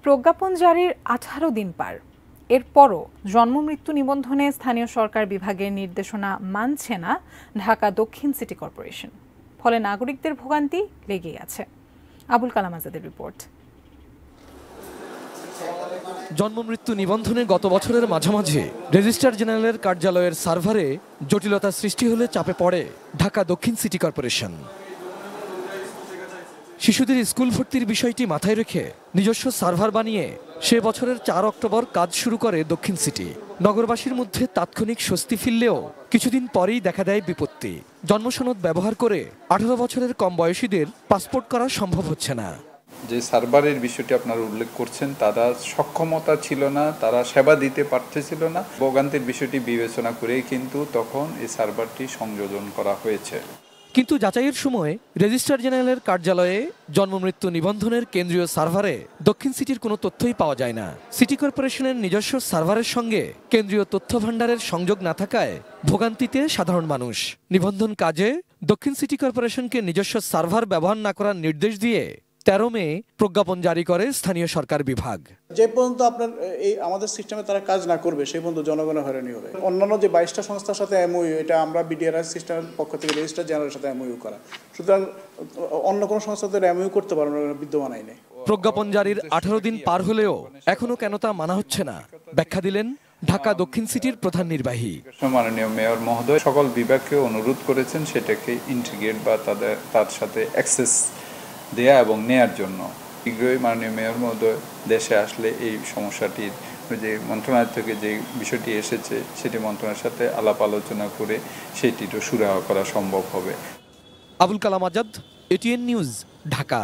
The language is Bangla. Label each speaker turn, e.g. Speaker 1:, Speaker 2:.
Speaker 1: প্রজ্ঞাপন জারির 18 দিন পার, এরপরও জন্মমৃত্যু নিবন্ধনে স্থানীয় সরকার বিভাগের নির্দেশনা মানছে না ঢাকা দক্ষিণ সিটি কর্পোরেশন। ফলে নাগরিকদের ভোগান্তি লেগেই আছে। আবুল কালাম আজাদের রিপোর্ট।
Speaker 2: জন্মমৃত্যু নিবন্ধনে গত বছরের মাঝামাঝি রেজিস্ট্রার জেনারেলের কার্যালয়ের সার্ভারে জটিলতা সৃষ্টি হলে চাপে পড়ে ঢাকা দক্ষিণ সিটি কর্পোরেশন। শিশুদের স্কুল ভর্তির বিষয়টি মাথায় রেখে নিজস্ব সার্ভার বানিয়ে সে বছরের 4 অক্টোবর কাজ শুরু করে দক্ষিণ সিটি। নগরবাসীর মধ্যে তাৎক্ষণিক স্বস্তি ফিরলেও কিছুদিন পরেই দেখা দেয় বিপত্তি। জন্মসনদ ব্যবহার করে 18 বছরের কম বয়সীদের পাসপোর্ট করা সম্ভব হচ্ছে না।
Speaker 3: যে সার্ভারের বিষয়টি আপনারা উল্লেখ করছেন, তারা সক্ষমতা ছিল না, তারা সেবা দিতে পারতেছিল না। ভোগান্তির বিষয়টি বিবেচনা করে কিন্তু তখন এই সার্ভারটি সংযোজন করা হয়েছে।
Speaker 2: কিন্তু যাচাইয়ের সময় রেজিস্ট্রার জেনারেলের কার্যালয়ে জন্মমৃত্যু নিবন্ধনের কেন্দ্রীয় সার্ভারে দক্ষিণ সিটির কোনো তথ্যই পাওয়া যায় না। সিটি কর্পোরেশনের নিজস্ব সার্ভারের সঙ্গে কেন্দ্রীয় তথ্য ভাণ্ডারের সংযোগ না থাকায় ভোগান্তিতে সাধারণ মানুষ। নিবন্ধন কাজে দক্ষিণ সিটি কর্পোরেশনকে নিজস্ব সার্ভার ব্যবহার না করার নির্দেশ দিয়ে 13 মে প্রজ্ঞাপন জারি করে স্থানীয় সরকার বিভাগ।
Speaker 4: যে পর্যন্ত আপনার এই আমাদের সিস্টেমে তারা কাজ না করবে সেই পর্যন্ত জনগণের হয়রানি হবে। অন্যান্য যে 22টা সংস্থার সাথে এমওইউ, এটা আমরা বিডিআরআই সিস্টেমের পক্ষ থেকে রেজিস্ট্রার জেনারেলের সাথে এমওইউ করা, সুতরাং অন্য কোনো সংস্থাতে এমওইউ করতে পারবে না, বিদ্যমান আইনে।
Speaker 2: প্রজ্ঞাপন জারির 18 দিন পার হলেও এখনো কেন তা মানা হচ্ছে না, ব্যাখ্যা দিলেন ঢাকা দক্ষিণ সিটির প্রধান নির্বাহী।
Speaker 3: মাননীয় মেয়র মহোদয় সকল বিভাগকে অনুরোধ করেছেন সেটাকে ইন্টিগ্রেট বা তার সাথে অ্যাক্সেস দেয়া এবং নেয়ার জন্য। শীঘ্রই মাননীয় মেয়র মহোদয় দেশে আসলে এই সমস্যাটির যে মন্ত্রণালয় থেকে যে বিষয়টি এসেছে সেটি মন্ত্রণালয়ের সাথে আলাপ আলোচনা করে সেটিরও সুরাহা করা সম্ভব হবে।
Speaker 2: Abul Kalam Azad, ATN news, Dhaka.